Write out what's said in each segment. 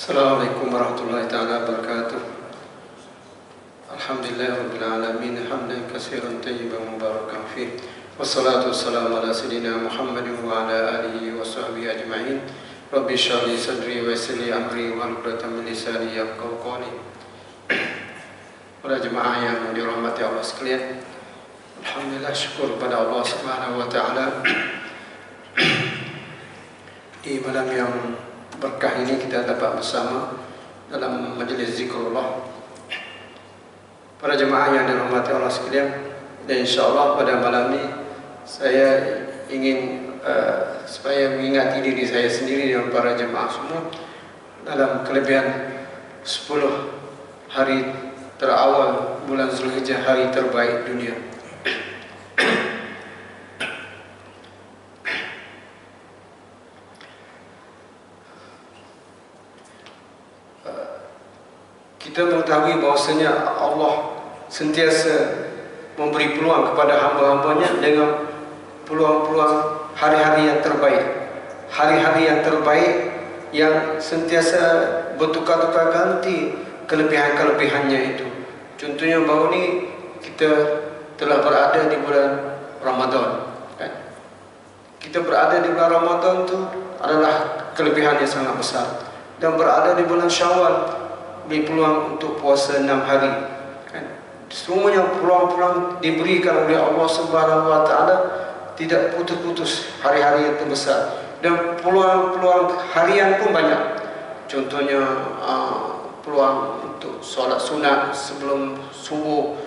Assalamualaikum warahmatullahi taala wabarakatuh. Alhamdulillahirabbil alamin hamdan katsiran tayyiban mubarakan fih. Wassalatu wassalamu ala sayyidina Muhammadin wa ala alihi wa sahbihi ajma'in. Rabbi shrah li sadri wa yassir li amri wahlul 'uqdatam min lisani yafqahu qawli. Para jemaah yang dirahmati Allah sekalian, alhamdulillah syukur kepada Allah Subhanahu wa taala. Di malam yang berkah ini kita dapat bersama dalam majlis zikrullah. Para jemaah yang dirahmati Allah sekalian, dan insyaAllah pada malam ini saya ingin supaya mengingati diri saya sendiri dan para jemaah semua dalam kelebihan 10 hari terawal bulan Zulhijjah, hari terbaik dunia. Kita mengetahui bahwasanya Allah sentiasa memberi peluang kepada hamba-hambanya dengan peluang-peluang hari-hari yang terbaik. Hari-hari yang terbaik yang sentiasa bertukar-tukar ganti kelebihan-kelebihannya itu. Contohnya baru ni kita telah berada di bulan Ramadan, kan? Kita berada di bulan Ramadan itu adalah kelebihan yang sangat besar. Dan berada di bulan Syawal beri peluang untuk puasa 6 hari, kan? Semuanya peluang-peluang diberikan oleh Allah Subhanahu wa taala, tidak putus-putus hari-hari yang terbesar. Dan peluang-peluang harian pun banyak. Contohnya peluang untuk solat sunat sebelum subuh,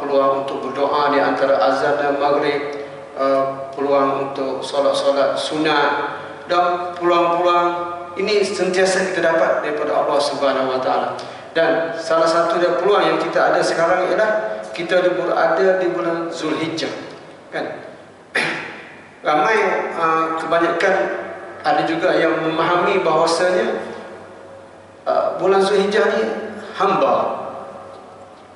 peluang untuk berdoa di antara azan dan maghrib, peluang untuk solat-solat sunat, dan peluang-peluang ini sentiasa kita dapat daripada Allah Subhanahu wa taala. Dan salah satu dari peluang yang kita ada sekarang ialah kita berada di bulan Zulhijjah, kan? Ramai kebanyakan ada juga yang memahami bahawasanya bulan Zulhijjah ni hamba,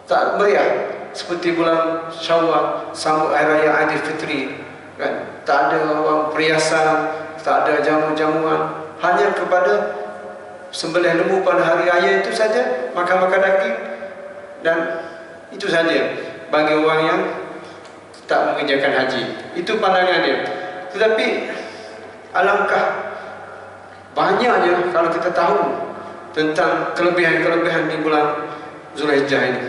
tak meriah seperti bulan Syawal sambut hari raya Aidilfitri, kan? Tak ada orang perhiasan, tak ada jamu-jamuan, hanya kepada sembelih lembu pada hari raya itu saja, makan-makan daging, dan itu saja bagi orang yang tak mengerjakan haji. Itu pandangan dia. Tetapi alangkah banyaknya kalau kita tahu tentang kelebihan-kelebihan di bulan Zulhijjah ini.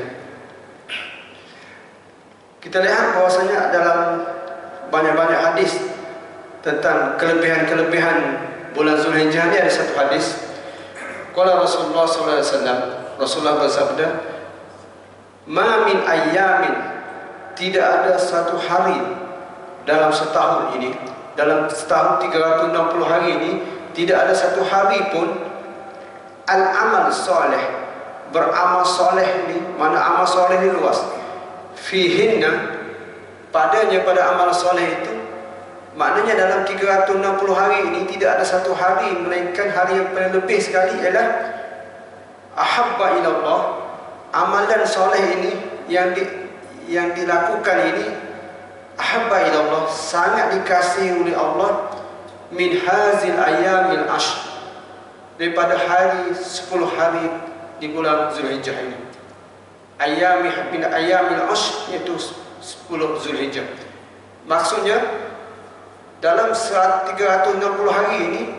Kita lihat bahwasanya dalam banyak-banyak hadis tentang kelebihan-kelebihan bulan Zulhijjah ini, ada satu hadis. Qala Rasulullah sallallahu alaihi wasallam, Rasulullah bersabda, "Ma min ayyamin", tidak ada satu hari dalam setahun ini, dalam setahun 360 hari ini, tidak ada satu hari pun al-amal soleh, beramal soleh ini, mana amal soleh ini luas, fihinna, padanya, pada amal soleh itu, maknanya dalam 360 hari ini tidak ada satu hari melainkan hari yang paling lebih sekali ialah ahabba ilallah, amalan soleh ini yang dilakukan ini ahabba ilallah, sangat dikasihi oleh Allah, min hazil ayyamil ashr, daripada hari 10 hari di bulan Zulhijjah ini. Min ayyamil ashr, iaitu 10 Zulhijjah. Maksudnya dalam 360 hari ini,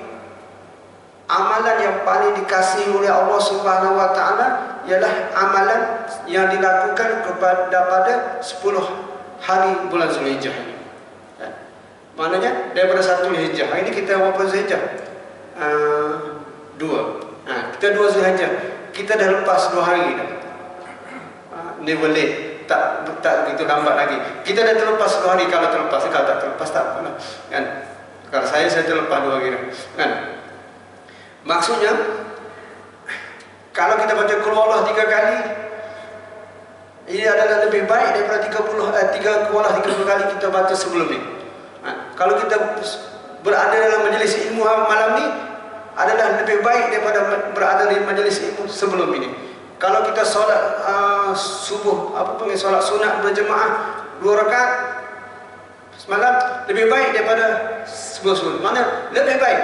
amalan yang paling dikasihi oleh Allah Subhanahu wa taala ialah amalan yang dilakukan pada 10 hari bulan Zulhijjah ini. Maknanya daripada 1 Zulhijjah. Hari ini kita berapa Zulhijjah? 2. Kita 2 Zulhijjah. Kita dah lepas 2 hari dah. Never late. Tak begitu lambat lagi. Kita dah terlepas 2 hari. Kalau terlepas, kalau tak terlepas tak apalah, kan? Kalau saya terlepas 2 hari dah, kan? Maksudnya kalau kita baca qul huwallahu 3 kali, ini adalah lebih baik daripada 30 kali kita baca sebelum ini. Kalau kita berada dalam majlis ilmu malam ni, adalah lebih baik daripada berada di majlis ilmu sebelum ini. Kalau kita solat subuh, solat sunat berjemaah 2 rakaat semalam, lebih baik daripada sebelum. Mana lebih baik.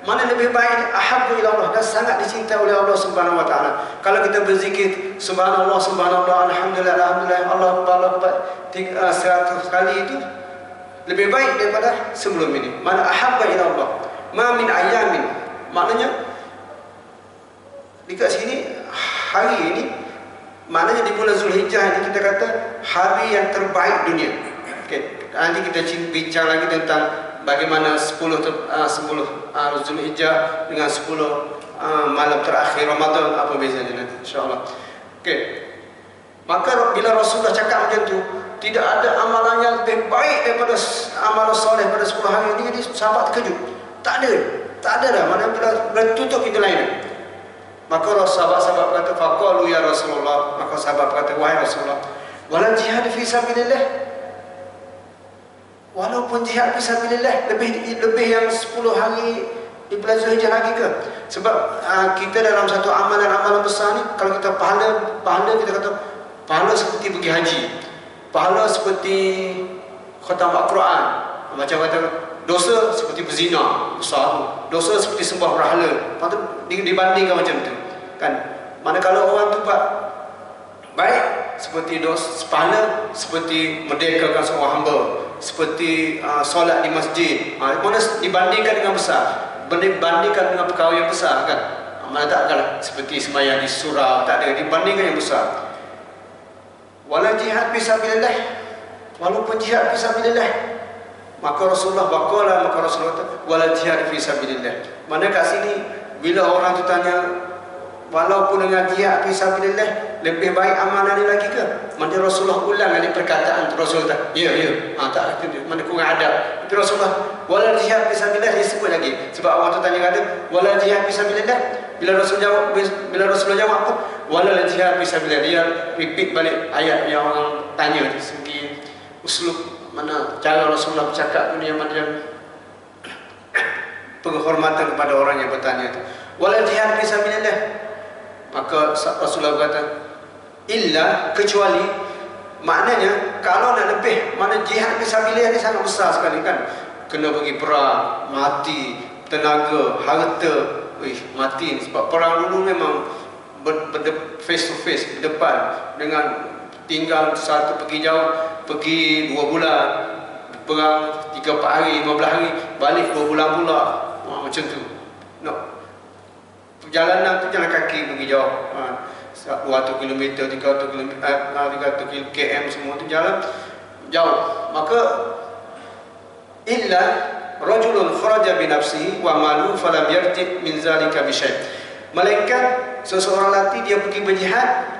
mana lebih baik, ahabbu ila Allah, dan sangat dicintai oleh Allah Subhanahu wa taala. Kalau kita berzikir subhanallah subhanallah alhamdulillah alhamdulillah Allah Akbar 100 kali itu lebih baik daripada sebelum ini. Mana ahabba ila Allah. Ma min ayamin, maknanya dekat sini hari ini, maknanya di bulan Zulhijjah ini kita kata hari yang terbaik dunia. Okay. Nanti kita bincang lagi tentang bagaimana 10 Zulhijjah dengan 10 malam terakhir Ramadan, apa bezanya nanti insya-Allah. Okey. Maka bila Rasulullah cakap macam tu, tidak ada amalan yang lebih baik daripada amalan soleh pada 10 hari ini, jadi sahabat terkejut. Tak ada dah, mana bila tutup pintu lain. Maka sahabat-sahabat kata, faqalu ya Rasulullah, maka sahabat kata, wahai Rasulullah, wala jihad fi sabilillah. Walaupun jihad fisabilillah lebih yang 10 hari di bulan Zulhijjah lagi ke? Sebab kita dalam satu amalan-amalan besar ni, kalau kita pahala kita kata pahala seperti pergi haji, pahala seperti khatam Al-Quran, macam kata dosa seperti berzina besar, dosa seperti sembah berhala. Patut dibandingkan macam tu kan. Manakala orang tu baik seperti pahala seperti merdekakan seorang hamba, seperti solat di masjid, mana dibandingkan dengan besar, dibandingkan dengan perkara yang besar kan. Mana takkanlah seperti sembahyang di surau, tak ada, dibandingkan yang besar. Wala jihad fisabilillah, walaupun jihad fisabilillah, maka Rasulullah maka Rasulullah kata wala jihad fisabilillah. Mana kat sini bila orang tu tanya walaupun dengan jihad fisabilillah lebih baik amalan ni lagi ke? Mana Rasulullah ulang kali perkataan tu. Rasulullah ya tak mana kurang adab. Tapi Rasulullah wala jihad fisabilillah dia sebut lagi. Sebab orang tu tanya kata wala jihad fisabilillah, bila Rasulullah jawab apa? Wala jihad fisabilillah, dia repeat balik ayat yang orang tanya tu. Segi uslub mana cara Rasulullah bercakap tu ni yang macam penghormatan kepada orang yang bertanya tu. Wala jihad fisabilillah. Maka Rasulullah berkata illa, kecuali, maknanya kalau nak lebih, mana jihad fisabilillah ni sangat besar sekali kan. Kena pergi perang, mati, tenaga, harta, mati. Sebab perang dulu memang face to face, berdepan dengan tinggal satu, pergi jauh, pergi 2 bulan, perang 3-4 hari, 15 hari, balik 2 bulan pula. Macam tu. No. Perjalanan tu jalan kaki pergi jauh, 200 km, 300 km semua tu jalan jauh. Maka illa rajulun kharaja bi nafsihi wa malu falam yarji min zalika bi syai'. Melainkan seseorang lelaki dia pergi berjihad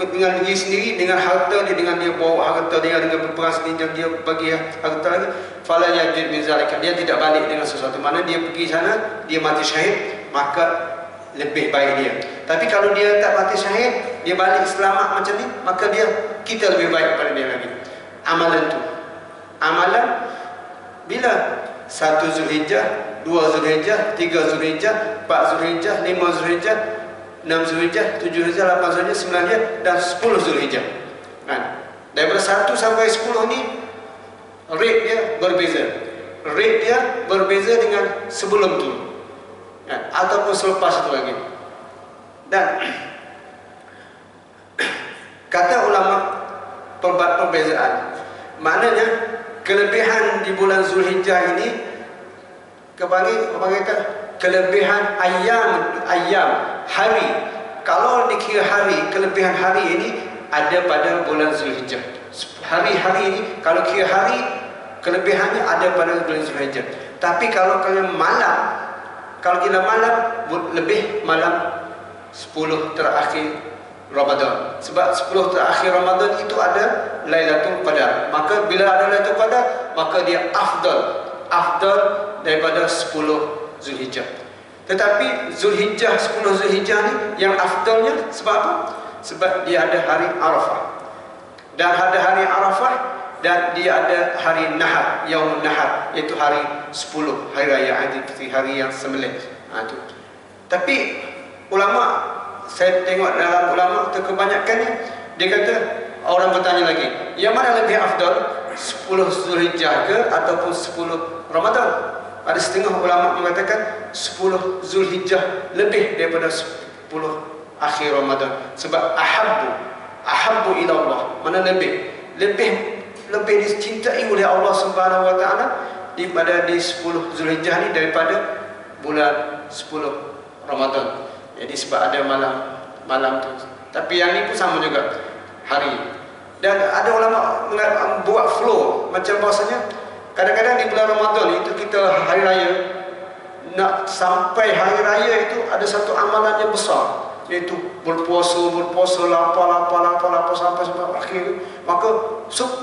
dengan diri sendiri, dengan harta dia, dengan dia bawa harta dia, dengan berperang sendiri, dia bagi harta lagi, fala yajid min zalika, dia tidak balik dengan sesuatu. Mana dia pergi sana, dia mati syahid, maka lebih baik dia. Tapi kalau dia tak mati syahid, dia balik selamat macam ni, maka kita lebih baik daripada dia lagi. Amalan bila 1 Zulhijjah, 2 Zulhijjah, 3 Zulhijjah, 4 Zulhijjah, 5 Zulhijjah, 6 Zulhijjah, 7 Zulhijjah, 8 Zulhijjah, 9 Zulhijjah dan 10 Zulhijjah. Kan? Daripada 1 sampai 10 ni rate dia berbeza. Rate dia berbeza dengan sebelum tu. Kan? Ataupun selepas itu lagi. Dan kata ulama perbezaan. Maknanya kelebihan di bulan Zulhijjah ini kata kelebihan ayam hari. Kalau dikira hari, kelebihan hari ini ada pada bulan Zulhijjah. Hari-hari ini kalau kira hari, kelebihannya ada pada bulan Zulhijjah. Tapi kalau kalian malam, kalau kita malam, lebih malam 10 terakhir Ramadan. Sebab 10 terakhir Ramadan itu ada Lailatul Qadar. Maka bila ada Lailatul Qadar, maka dia afdal daripada 10 Zulhijjah. Tetapi Zulhijjah, 10 Zulhijjah ni yang afdalnya sebab apa? Sebab dia ada hari Arafah. Dan ada hari Arafah dan dia ada hari Nahar, Yaum Nahar, iaitu hari 10 hari raya Aidilfitri, hari yang sembelih. Itu. Tapi ulama, saya tengok dalam ulama kebanyakannya dia kata, orang bertanya lagi, yang mana lebih afdal, 10 Zulhijjah ke ataupun 10 Ramadan. Ada setengah ulama mengatakan 10 Zulhijjah lebih daripada 10 akhir Ramadan. Sebab ahabbu ila Allah, mana lebih dicintai oleh Allah Subhanahu wa taala daripada di 10 Zulhijjah ni daripada bulan 10 Ramadan. Jadi sebab ada malam tu. Tapi yang ni pun sama juga hari. Dan ada ulama buat flow macam bahasanya kadang-kadang di bulan Ramadan itu kita hari raya, nak sampai hari raya itu ada satu amalan yang besar, iaitu berpuasa lapar sampai akhir. Maka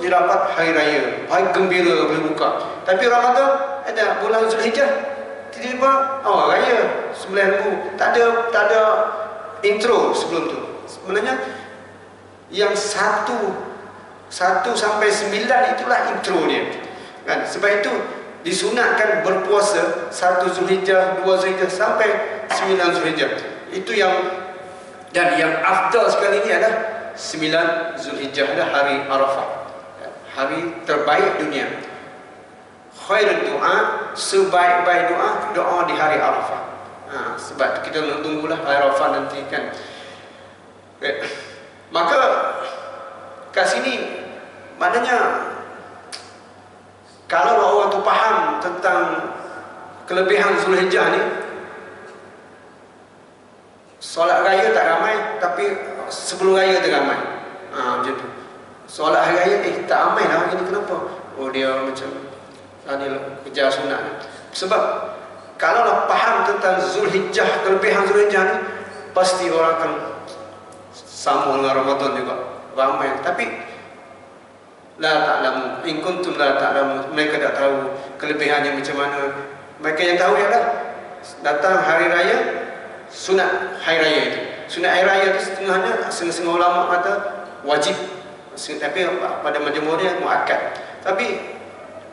dia dapat hari raya, hari gembira boleh buka. Tapi Ramadan ada bulan Zulhijjah tiba-tiba raya 9 tak ada intro sebelum tu. Sebenarnya yang 1 sampai 9 itulah intro dia kan. Sebab itu disunatkan berpuasa 1 Zulhijjah, 2 Zulhijjah sampai 9 Zulhijjah. Itu yang afdal sekali ni adalah 9 Zulhijjah, adalah hari Arafah, hari terbaik dunia. Khairul doa, sebaik-baik doa di hari Arafah. Sebab kita nak tunggulah hari Arafah nanti kan. Maka kat sini maknanya kalau orang tu faham tentang kelebihan Zulhijjah ni, solat raya tak ramai, tapi sebelum raya tu ramai. Macam tu. Solat hari raya tak ramai lah hari ni, kenapa? Dia macam tadi kejar sunat. Sebab kalau faham tentang Zulhijjah, kelebihan Zulhijjah ni, pasti orang akan sama dengan Ramadan juga, ramai. Tapi la ta'lamu in kuntum la ta'lamu, mereka tak tahu kelebihannya macam mana. Mereka yang tahu ialah datang hari raya, sunat hari raya itu. Sunat hari raya itu setengah ulama kata wajib, tapi pada majmur dia muakkad. Tapi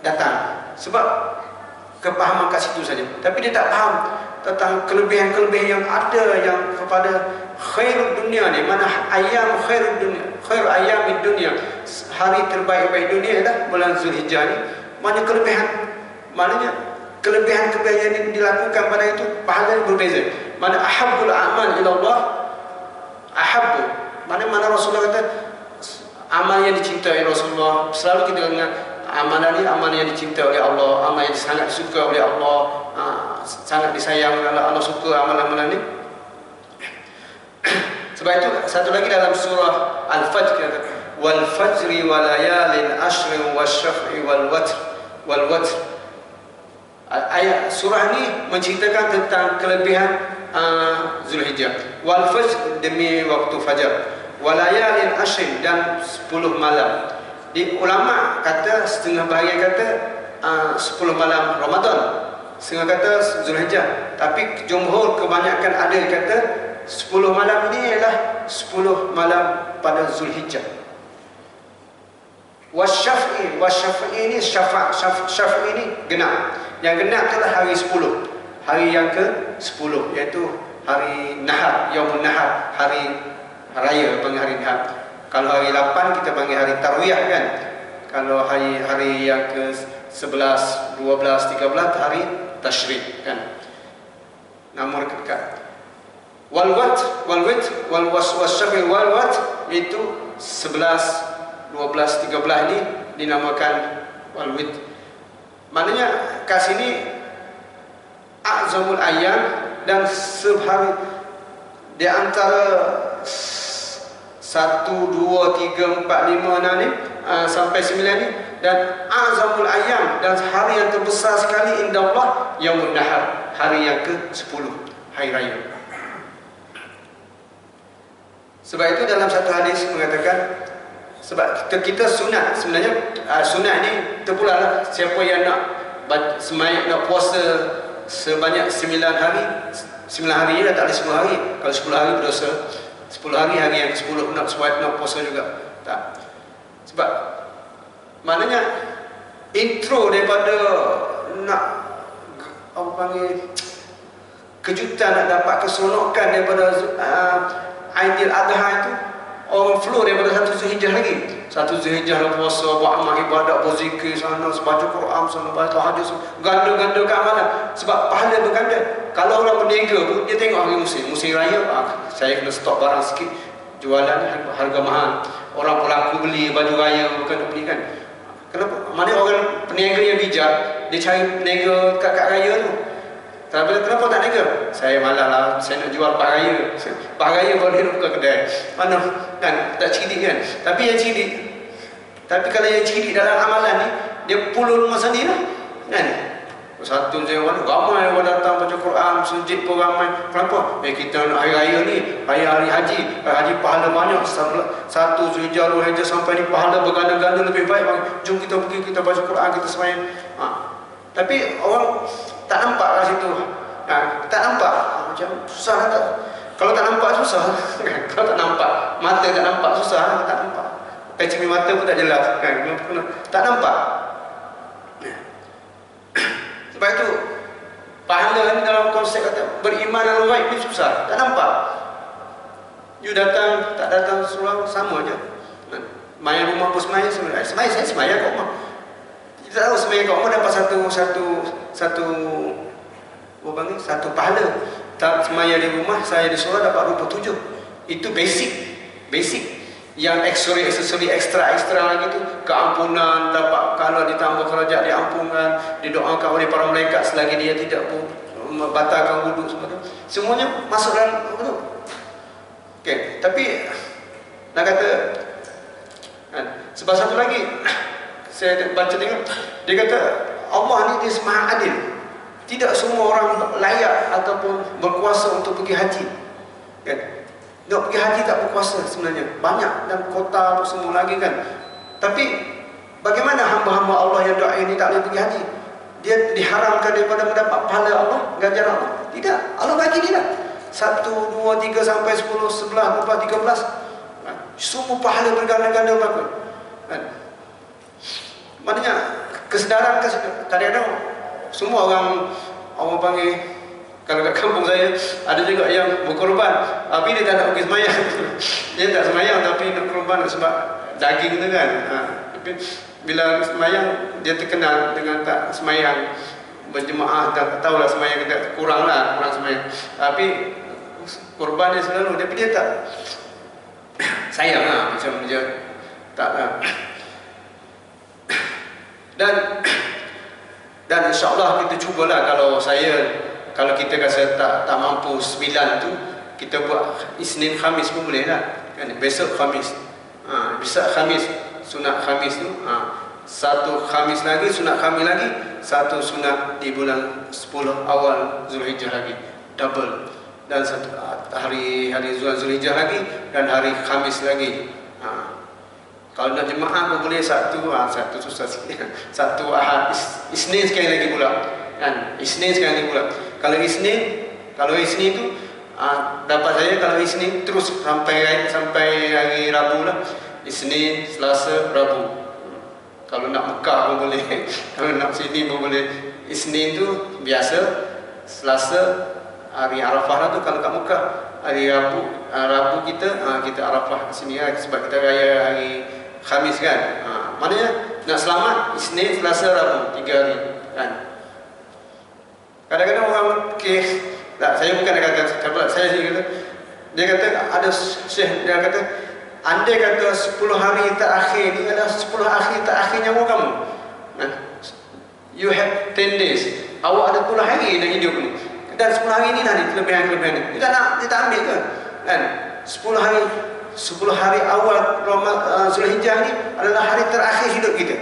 datang sebab kepahaman kat situ saja. Tapi dia tak faham tentang kelebihan-kelebihan yang ada yang kepada khairul dunia ni. Mana ayam khairul dunia, khair ayamid dunia, hari terbaik-baik dunia adalah bulan Zulhijjah ni. Mana kelebihan, maknanya kelebihan-kelebihan yang dilakukan pada itu pahala berbeza. Mana ahabbul a'mal ila Allah, ahabbu, mana Rasulullah kata amal yang dicintai Rasulullah. Selalu kita ingat amalan ini amalan yang dicintai oleh Allah, amalan yang sangat disuka oleh Allah, sangat disayang oleh Allah. Allah suka amalan-amalan ini. Sebab itu satu lagi dalam surah Al-Fajr kata wal fajri wa layalin ashrin wasyaf'i wal watr. Ayat surah ni menceritakan tentang kelebihan Zulhijjah. Wal fajr, demi waktu fajar, wa layalin ashrin, dan 10 malam. Di ulama kata, setengah bahagian kata 10 malam Ramadan, setengah kata Zulhijjah. Tapi jumhur kebanyakan ada yang kata 10 malam ini ialah 10 malam pada Zulhijjah. Wasyaf'i ini syafa'i ini genap. Yang genap adalah hari 10. Hari yang ke-10 iaitu hari Nahar, Yaumun Nahar, hari raya, panggil hari Nahar. Kalau hari 8 kita panggil hari Tarwiyah kan. Kalau hari yang ke-11, 12, 13 hari Tashrik kan. Nama dekat. Wal wasyafi wal wat itu 11, 12, 13 ini dinamakan wal wit. Maknanya kat sini a'zamul ayyam, dan sehari di antara 1, 2, 3, 4, 5, 6 ni sampai 9 ni, dan a'zamul ayyam, dan hari yang terbesar sekali inda Allah Yaumun Nahar, hari yang ke-10, hari raya. Sebab itu dalam satu hadis mengatakan, sebab kita sunat, sebenarnya sunat ni terpulang lah. Siapa yang nak semayang, nak puasa sebanyak 9 hari, 9 hari je dah, tak boleh 10 hari. Kalau 10 hari berdosa, 10 hari, hari yang ke-10 nak puasa juga tak. Sebab maknanya intro daripada nak apa panggil kejutan, nak dapat keseronokan daripada Aidil Adha itu, orang flow daripada satu Zulhijjah lagi. Satu Zulhijjah lah puasa, buat amal ibadat, berzikir sana, baca Quran sana, baca hadis, ganda-ganda keamalan. Sebab pahala berganda. Kalau orang berniaga pun, dia tengok hari musim raya, saya kena stok barang sikit, jualan harga mahal. Orang pelaku beli baju raya, bukan nak beli kan. Kenapa? Mana orang peniaga yang bijak, dia cari peniaga kat raya tu. Kenapa tak niaga? Saya malas lah, saya nak jual Pak Raya. Pak Raya baru dia buka kedai. Mana? Kan? Tak cilik kan? Tapi yang cilik. Tapi kalau yang cilik dalam amalan ni, dia puluh rumah sendiri lah. Kan? Satu je ramai orang datang baca Quran, sujud pun ramai. Kenapa? Kita nak hari raya ni, hari haji. Haji pahala banyak. Satu Zulhijjah, Zulhijjah sampai ni pahala berganda-ganda lebih baik. Jom kita pergi, kita baca Quran, kita sembahyang. Tapi orang tak nampak kat situ. Tak nampak. Macam susah tak? Kalau tak nampak susah. Kalau tak nampak, mata tak nampak susah, tak nampak. Cermin mata pun tak jelas kan. Tak nampak. Sebab itu pahala ni dalam konsep kata beriman dalam ghaib ni susah. Tak nampak. You datang, tak datang surau sama je. Maya rumah pun semaya sebenarnya. Semaya saya semaya kat rumah. Kita tahu semaya kat rumah dapat satu pahala. Tak semaya di rumah, saya di surau dapat 27. Itu basic. Yang aksesori ekstra lagi tu keampunan dapat, kalau ditambah kerajaan diampunkan, didoakan oleh para malaikat selagi dia tidak membatalkan wuduk semuanya masuk dalam wuduk. Okey, tapi nak kata sebab satu lagi saya baca tengok, dia kata Allah ni dia Maha Adil. Tidak semua orang layak ataupun berkuasa untuk pergi haji. Kan? Nak pergi haji tak berkuasa sebenarnya. Banyak dan kota apa semua lagi kan. Tapi bagaimana hamba-hamba Allah yang doa ini tak boleh pergi haji? Dia diharamkan daripada mendapat pahala Allah, ganjaran Allah? Tidak. Allah bagi dia lah. 1, 2, 3 sampai 10, 11, 12, 13. Semua pahala berganda-ganda berapa? Kan? Maknanya kesedaran kadang-kadang semua orang panggil. Kalau kat kampung saya ada juga yang berkorban, tapi dia tak nak pergi semayang. Dia tak semayang tapi nak korban sebab daging tu kan. Tapi bila semayang dia terkenal dengan tak semayang berjemaah, tak tahulah semayang kita kurang semayang. Tapi korban dia selalu, tapi dia tak sayang lah, macam dia tak lah. Dan insyaAllah kita cubalah. Kalau kita rasa tak mampu 9 tu, kita buat Isnin Khamis pun boleh lah kan? Besok Khamis, besok Khamis, sunat Khamis tu, satu Khamis lagi, sunat Khamis lagi, satu sunat di bulan 10 awal Zulhijjah lagi, double. Dan satu hari Zulhijjah lagi, dan hari Khamis lagi. Kalau nak jemaah pun boleh satu susah sikit. Satu Ahad, Isnin sekali lagi pula kan? Isnin sekali lagi pula. Kalau Isnin tu dapat saya, kalau Isnin terus sampai hari Rabu lah. Isnin, Selasa, Rabu. Kalau nak Mekah pun boleh. Kalau nak sini pun boleh. Isnin tu biasa, Selasa hari Arafah lah tu kalau kat Mekah. Hari Rabu kita Arafah kat sini lah, sebab kita raya hari Khamis kan. Maknanya nak selamat Isnin, Selasa, Rabu, 3 hari kan. Kadang-kadang orang saya bukan nak kata saya sendiri kata, dia kata ada syekh, dia kata andai kata 10 hari terakhir ni adalah 10 hari terakhir nyawa kamu, you have 10 days, awak ada 10 hari nak hidup ni, dan 10 hari ni dah ni kelebihan ni, dia tak ambil ke kan? 10 hari awal Zulhijjah ni adalah hari terakhir hidup kita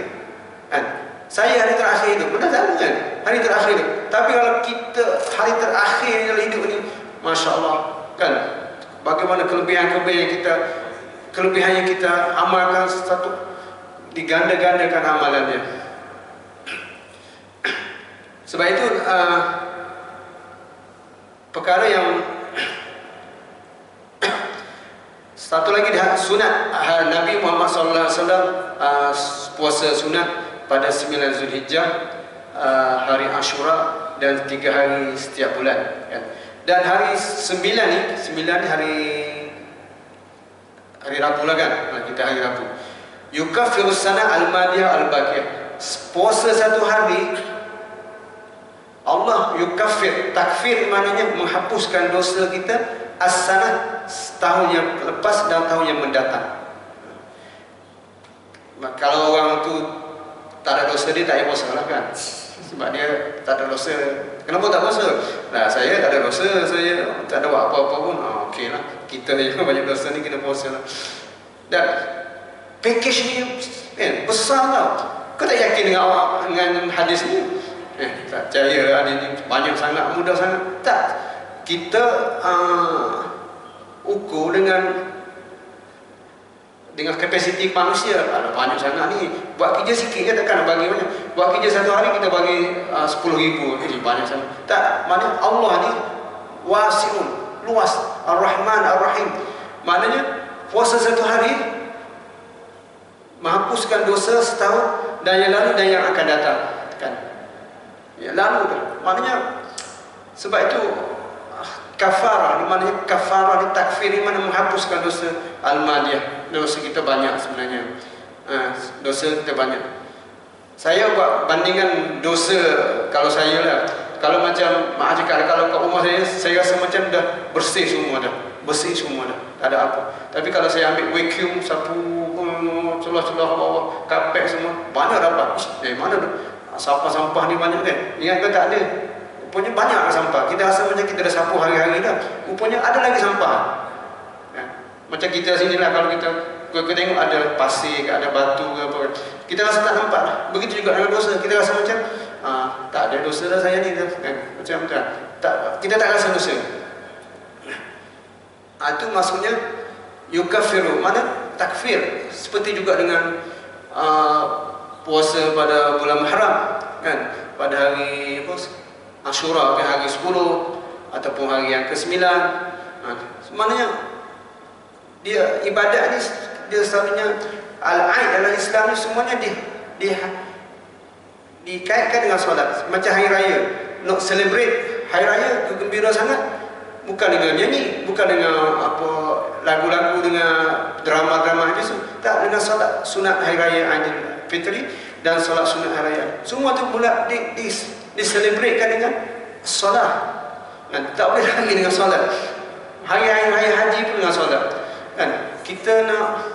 kan? Saya hari terakhir hidup, benar tak kan? Hari terakhir hidup. Tapi kalau kita hari terakhir dalam hidup ni, Masya Allah kan, bagaimana kelebihan yang kita amalkan, satu diganda-gandakan amalannya. Sebab itu perkara yang satu lagi sunat Nabi Muhammad SAW, puasa sunat pada 9 Zulhijjah, hari Ashura, dan 3 hari setiap bulan kan? Dan hari 9 ni hari hari Rabu lah kan, kita hari Rabu. Yukaffirus sana al-madiyah al-baqiyah. Puasa satu hari Allah yukaffir, takfir maknanya menghapuskan dosa kita as-sanah, tahun yang lepas dan tahun yang mendatang. Kalau orang tu tak ada dosa, dia tak payah puasa lah kan, sebab dia tak ada dosa. Kenapa tak puasa? Nah, saya tak ada dosa, saya tak ada buat apa-apa pun. Okey lah, kita yang banyak dosa ni kena puasa lah. Dan package ni besar lah. Kau tak yakin dengan hadis ni? Tak percaya hadis ni banyak sangat, mudah sangat. Tak. Kita ukur dengan kapasiti manusia. Ada banyak sangat ni, buat kerja sikit je takkan nak bagi banyak. Buat kerja satu hari kita bagi 10,000, ini banyak sangat. Tak, maknanya Allah ni wasi'un, luas, Ar-Rahman Ar-Rahim. Maknanya puasa satu hari menghapuskan dosa setahun dan yang lalu dan yang akan datang kan. Yang lalu dah. Maknanya sebab itu kafarah, maknanya kafarah ni, takfir ni mana menghapuskan dosa al-madiyah. Dosa kita banyak sebenarnya. Dosa kita banyak. Saya buat bandingan dosa, kalau saya lah, kalau macam mak cakap, kalau kat rumah saya rasa macam dah bersih semua dah. Bersih semua dah, tak ada apa. Tapi kalau saya ambil vacuum, sapu, celah-celah bawah, kapek semua, banyak dapat. Mana tu? Sampah-sampah ni banyak kan? Ingat ke tak ada? Rupanya banyak sampah. Kita rasa macam kita dah sapu hari-hari dah. Rupanya ada lagi sampah. Ya. Macam kita sini lah, kalau kita tengok ada pasir, ada batu ke apa, kita rasa tak nampak lah. Begitu juga dengan dosa. Kita rasa macam tak ada dosa dah saya ni dah. Kan? Macam tak, kita tak rasa dosa. Itu maksudnya yukafiru, mana takfir. Seperti juga dengan puasa pada bulan Muharram kan, pada hari Ashura ke hari 10 ataupun hari yang ke-9. Maknanya dia ibadat ni, dia selalunya al-aid dalam Islam ni semuanya dikaitkan dengan solat. Macam hari raya, nak celebrate hari raya, gembira sangat, bukan dengan nyanyi, bukan dengan apa lagu-lagu, dengan drama-drama itu, tak, dengan solat sunat hari raya Aidil Fitri dan solat sunat hari raya. Semua tu pula diselebratekan dengan solat. Tak boleh lagi dengan solat. Hari raya haji pun dengan solat. Kan? Kita nak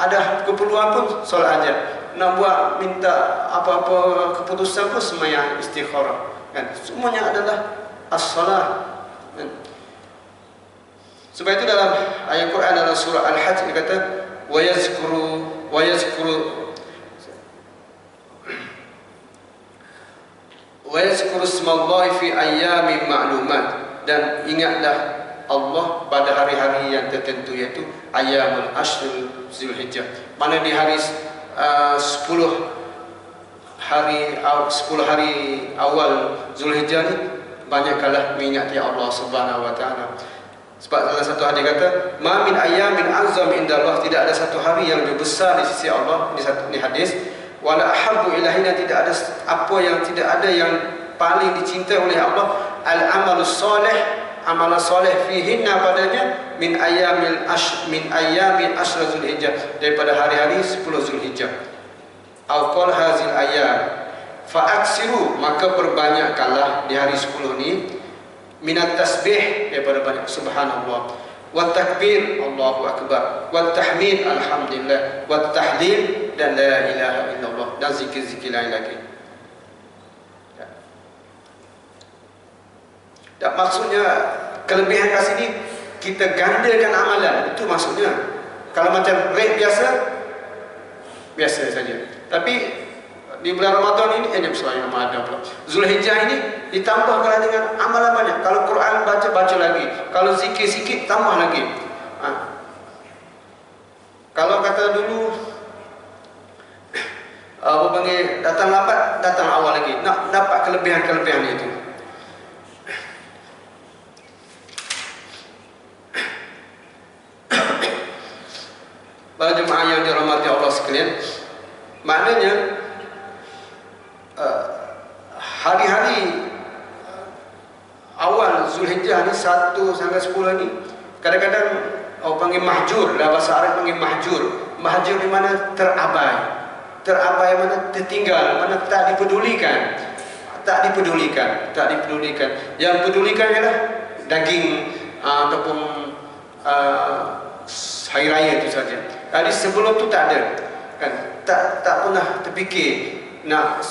ada keperluan pun solat hajat. Nak buat minta apa-apa keputusan pun sembahyang istikharah. Kan? Semuanya adalah as-salah. Sebab itu dalam ayat Quran dalam surah Al-Hajj dia kata wa yazkuru smallahi fi ayyamin ma'lumat, dan ingatlah Allah pada hari-hari yang tertentu, iaitu ayyamul ashr Zulhijjah. Mana di hari 10 hari awal Zulhijjah ni banyaklah mengingati Allah Subhanahu wa taala. Sebab dalam satu hadis kata, "Ma min ayyamin azam indallah", tidak ada satu hari yang lebih besar di sisi Allah. Ini hadis. "Wala ahabbu ilaina", tidak ada apa yang tidak ada yang paling dicintai oleh Allah, al-amalus soleh, amalan soleh fihinna padanya, min ayyamil ashr Zulhijjah, daripada hari-hari 10 Zulhijjah. Au qala hazil ayyam fa'aksiru, maka perbanyakkanlah di hari 10 ni, minat tasbih, daripada banyak subhanallah, wa takbir Allahu akbar, wa tahmid alhamdulillah, wa tahlil dan la ilaha illallah, dan zikir-zikir lain lagi. Dan maksudnya kelebihan kat sini kita gandakan amalan, itu maksudnya. Kalau macam rate biasa saja. Tapi di bulan Ramadan ini, Ramadan pula, Zulhijjah ini ditambahkan dengan amalan banyak. Kalau Quran baca lagi, kalau zikir sikit tambah lagi. Kalau kata dulu apa panggil, datang lambat, datang awal lagi, nak dapat kelebihan-kelebihan itu. Para jemaah yang dirahmati Allah sekalian, maknanya hari-hari awal Zulhijjah ni 1 sampai 10 ni, kadang-kadang panggil mahjur, dalam bahasa Arab panggil mahjur. Mahjur di mana terabai. Terabai mana tertinggal, mana tak dipedulikan. Tak dipedulikan. Yang pedulikan ialah daging ataupun hari raya itu saja. Jadi sebelum tu tak ada. Kan? Tak pernah terfikir nak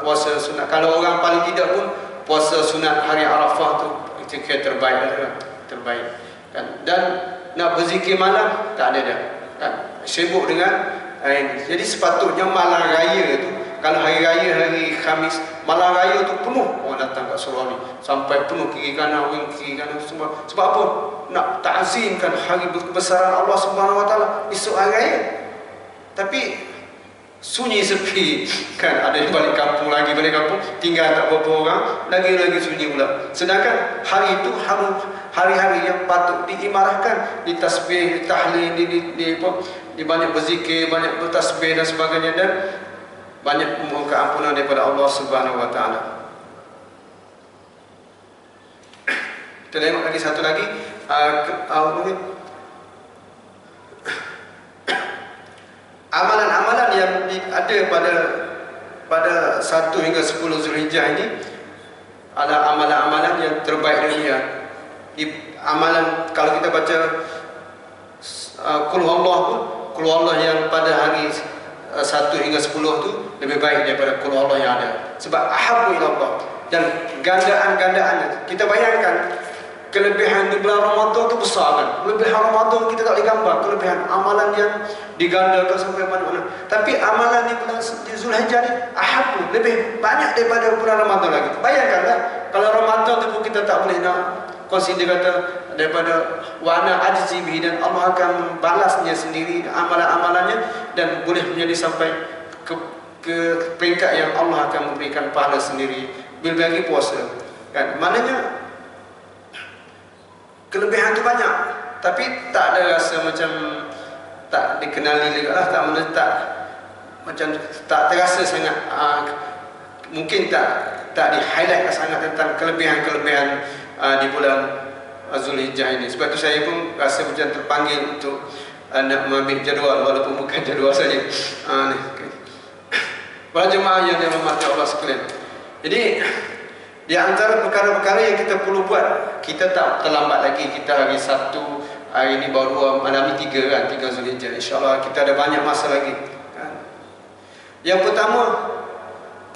puasa sunat. Kalau orang paling tidak pun puasa sunat hari Arafah tu itu terbaik. Kan? Dan nak berzikir malam tak ada dah. Kan? Sibuk dengan ini. Jadi sepatutnya malam raya tu, kalau hari raya hari Khamis, malam raya tu penuh orang datang kat surau ni, sampai penuh kiri kanan semua. Sebab apa? Nak ta'zimkan hari kebesaran Allah Subhanahu Wa Taala esok hari raya. Tapi sunyi sepi kan, ada yang balik kampung tinggal tak berapa orang, lagi sunyi pula. Sedangkan hari itu hari-hari yang patut diimarahkan, ditasbih, ditahlil, di banyak berzikir, banyak bertasbih dan sebagainya, dan banyak memohon keampunan daripada Allah Subhanahu Wa Taala. Kita tengok lagi satu lagi, amalan-amalan yang ada pada 1 hingga 10 Zulhijjah ini adalah amalan-amalan yang terbaik dunia. Amalan kalau kita baca Qul Huwallah yang pada hari 1 hingga 10 tu lebih baik daripada Qul Huwallah yang ada. Sebab ahabbu ilallah, dan gandaan-gandaannya. Kita bayangkan kelebihan di bulan Ramadan tu besar kan. Kelebihan Ramadan kita tak boleh gambar, kelebihan amalan yang digandakan sampai mana-mana. Tapi amalan di bulan Zulhijjah ni ahabbu, lebih banyak daripada bulan Ramadan lagi. Bayangkanlah kalau Ramadan tu pun kita tak boleh nak consider kata daripada wana ajzi bihi, dan Allah akan balasnya sendiri amalan-amalannya, dan boleh menjadi sampai ke peringkat yang Allah akan memberikan pahala sendiri bila lagi puasa kan. Maknanya kelebihan tu banyak, tapi tak ada rasa macam tak dikenali juga lah, tak terasa sangat, mungkin tak di-highlight sangat tentang kelebihan-kelebihan di bulan Zulhijjah ini. Sebab tu saya pun rasa macam terpanggil untuk nak mengambil jadual, walaupun bukan jadual saja. Para jemaah yang dirahmati Allah sekalian, jadi di antara perkara-perkara yang kita perlu buat, kita tak terlambat lagi. Kita hari Sabtu, hari ini baru malam ni 3 kan, 3 Zulhijjah. InsyaAllah kita ada banyak masa lagi kan? Yang pertama,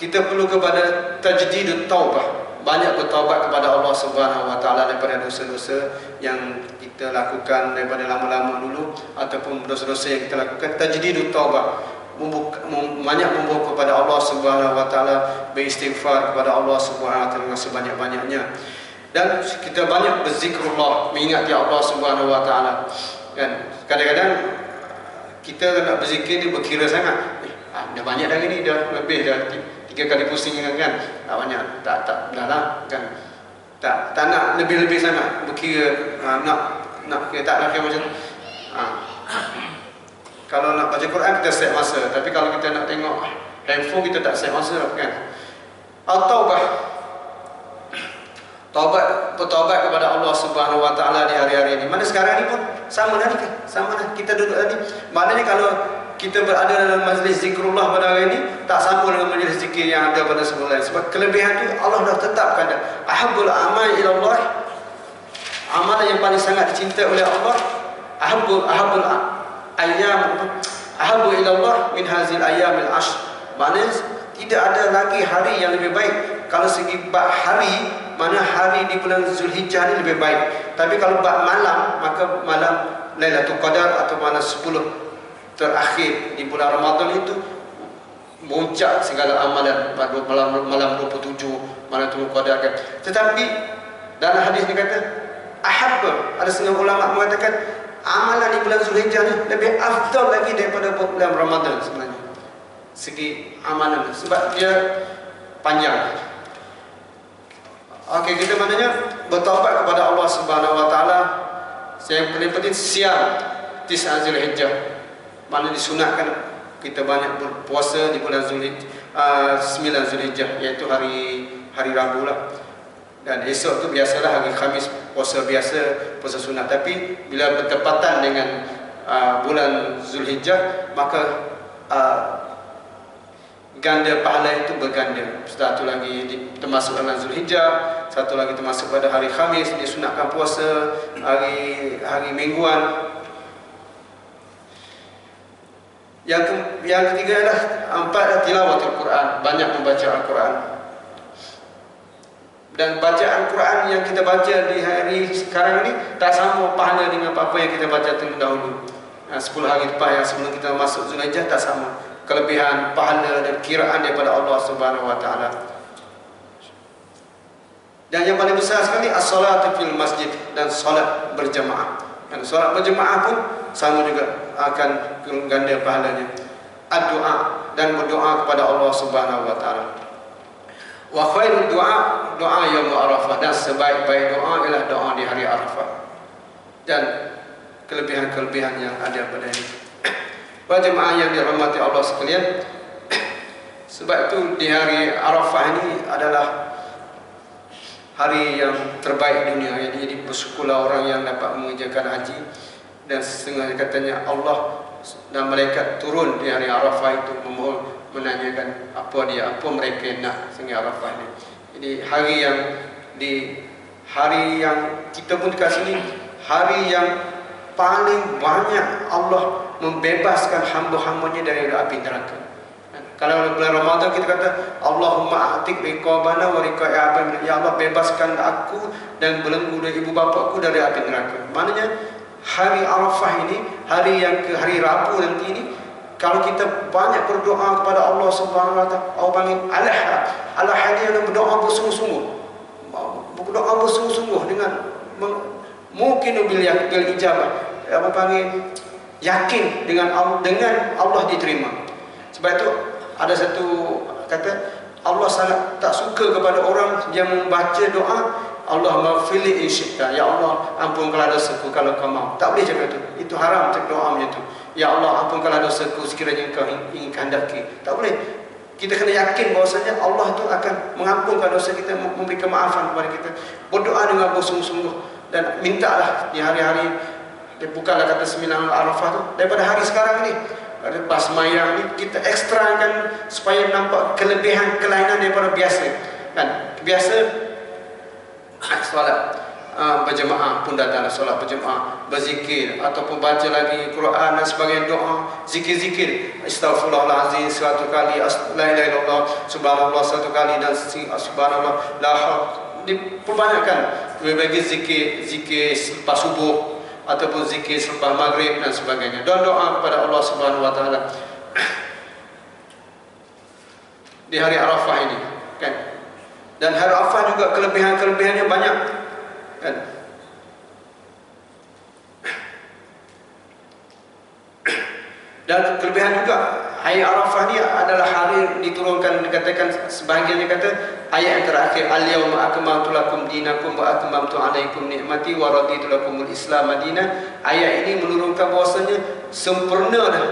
kita perlu kepada tajdidut taubah, banyak bertaubat kepada Allah Subhanahu Wa Taala daripada dosa-dosa yang kita lakukan daripada lama-lama dulu, ataupun dosa-dosa yang kita lakukan. Tajdidut taubah, banyak membawa kepada Allah Subhanahu Wa Taala, beristighfar kepada Allah Subhanahu Wa Taala sebanyak-banyaknya, dan kita banyak berzikrullah, mengingati Allah Subhanahu Wa Taala kan. Kadang-kadang kita nak berzikir ni berkira sangat, dah banyak dah ni, dah lebih dah 3 kali pusing kan, tak banyak, tak dah lah kan, tak nak lebih-lebih sangat berkira, nak kira tak nak kira macam kalau nak baca Quran kita set masa, tapi kalau kita nak tengok handphone kita tak set masa kan. Bertaubat kepada Allah Subhanahu Wa Taala di hari-hari ini. Mana sekarang ni pun sama dah kita duduk tadi. Maknanya kalau kita berada dalam majlis zikrullah pada hari ini, tak sama dengan majlis zikir yang ada pada sebelum lain. Sebab kelebihan itu Allah dah tetapkan dah. Ahabbul amal ilallah, amalan yang paling sangat dicintai oleh Allah, ahabbul ilallah min hazil ayyamil ashr. Maknanya tidak ada lagi hari yang lebih baik. Kalau segi bab hari, mana hari di bulan Zulhijjah ni lebih baik. Tapi kalau bab malam, maka malam Lailatul Qadar atau malam 10 terakhir di bulan Ramadan itu muncak segala amalan pada malam 27 malam Lailatul Qadar kan. Tetapi dalam hadis ni kata ahabba, ada setengah ulama mengatakan amalan di bulan Zulhijjah ni lebih afdal lagi daripada bulan Ramadan sebenarnya, segi amalan, sebab dia panjang. Okey, kita maknanya bertaubat kepada Allah Subhanahu Wa Taala. Yang paling penting siam 9 Zulhijjah, mana disunatkan kita banyak berpuasa di bulan 9 Zulhijjah, iaitu hari Rabu lah. Dan esok tu biasalah hari Khamis puasa biasa, puasa sunat. Tapi bila bertepatan dengan bulan Zulhijjah, maka ganda pahala itu berganda. Satu lagi termasuk dalam Zulhijjah, satu lagi termasuk pada hari Khamis, disunatkan puasa hari mingguan. Yang ketiga adalah tilawatul Quran, banyak membaca Al-Quran. Dan bacaan Quran yang kita baca di hari sekarang ini tak sama pahala dengan apa-apa yang kita baca terdahulu. 10 hari lepas yang sebelum kita masuk Zulhijjah tak sama. Kelebihan, pahala dan kiraan daripada Allah Subhanahu wa taala. Dan yang paling besar sekali as-salatu fil masjid, dan solat berjemaah. Dan solat berjemaah pun sama juga akan ganda pahalanya. Doa dan berdoa kepada Allah Subhanahu wa taala. Wa khairud doa yaum Arafah, dan sebaik-baik doa ialah doa di hari Arafah. Dan kelebihan-kelebihan yang ada pada ini. Jemaah yang dirahmati Allah sekalian, sebab itu di hari Arafah ini adalah hari yang terbaik dunia. Jadi bersyukurlah orang yang dapat mengerjakan haji. Dan setengah katanya Allah dan malaikat turun di hari Arafah itu memohon, menanyakan apa mereka nak sehingga Arafah ini. Jadi hari yang kita pun dikasih ini, hari yang paling banyak Allah membebaskan hamba-hambanya dari api neraka. Kalau bulan Ramadan kita kata Allahumma a'tik riqabana wa riqab, ya Allah bebaskan aku dan belenggu dari ibu bapakku dari api neraka. Maknanya hari Arafah ini, hari Rabu nanti ini, kalau kita banyak berdoa kepada Allah Subhanahu wa taala, Allah panggil al-ahad yang berdoa bersungguh-sungguh. Berdoa bersungguh-sungguh dengan mungkin bil ijabah. Apa panggil yakin dengan Allah diterima. Sebab itu ada satu kata, Allah sangat tak suka kepada orang yang membaca doa Allahumma fili insyita, ya Allah ampunkanlah dosaku kalau kau mau. Tak boleh macam itu. Itu haram doa macam itu. Ya Allah ampunkanlah dosaku sekiranya kau ingin kehendaki. Tak boleh. Kita kena yakin bahwasanya Allah itu akan mengampunkan dosa kita, memberi kemaafan kepada kita. Berdoa dengan bersungguh-sungguh dan mintalah di hari-hari, bukanlah kata 9 Arafah tu, daripada hari sekarang ni, pas semayang ni kita ekstrakan supaya nampak kelebihan kelainan daripada biasa. Kan biasa solat berjemaah pun datang, solat berjemaah, berzikir ataupun baca lagi Quran dan sebagainya, doa, zikir-zikir, astaghfirullahalazim 100 kali, la ilaha illallah, subhanallah 100 kali, dan subhanallah la haul. Diperbanyakkan bagi zikir selepas subuh ataupun zikir selepas maghrib dan sebagainya, dan doa kepada Allah Subhanahu wa taala di hari Arafah ini, kan. Dan hari Arafah juga kelebihan-kelebihannya banyak, kan. Dan kelebihan juga hari Arafah ni adalah hari diturunkan, dikatakan sebahagiannya kata ayat yang terakhir, al-yawma akmaltu lakum dinakum wa atmamtu alaikum ni'mati wa raditu lakumul Islam madinah. Ayat ini menurunkan bahwasanya sempurna dah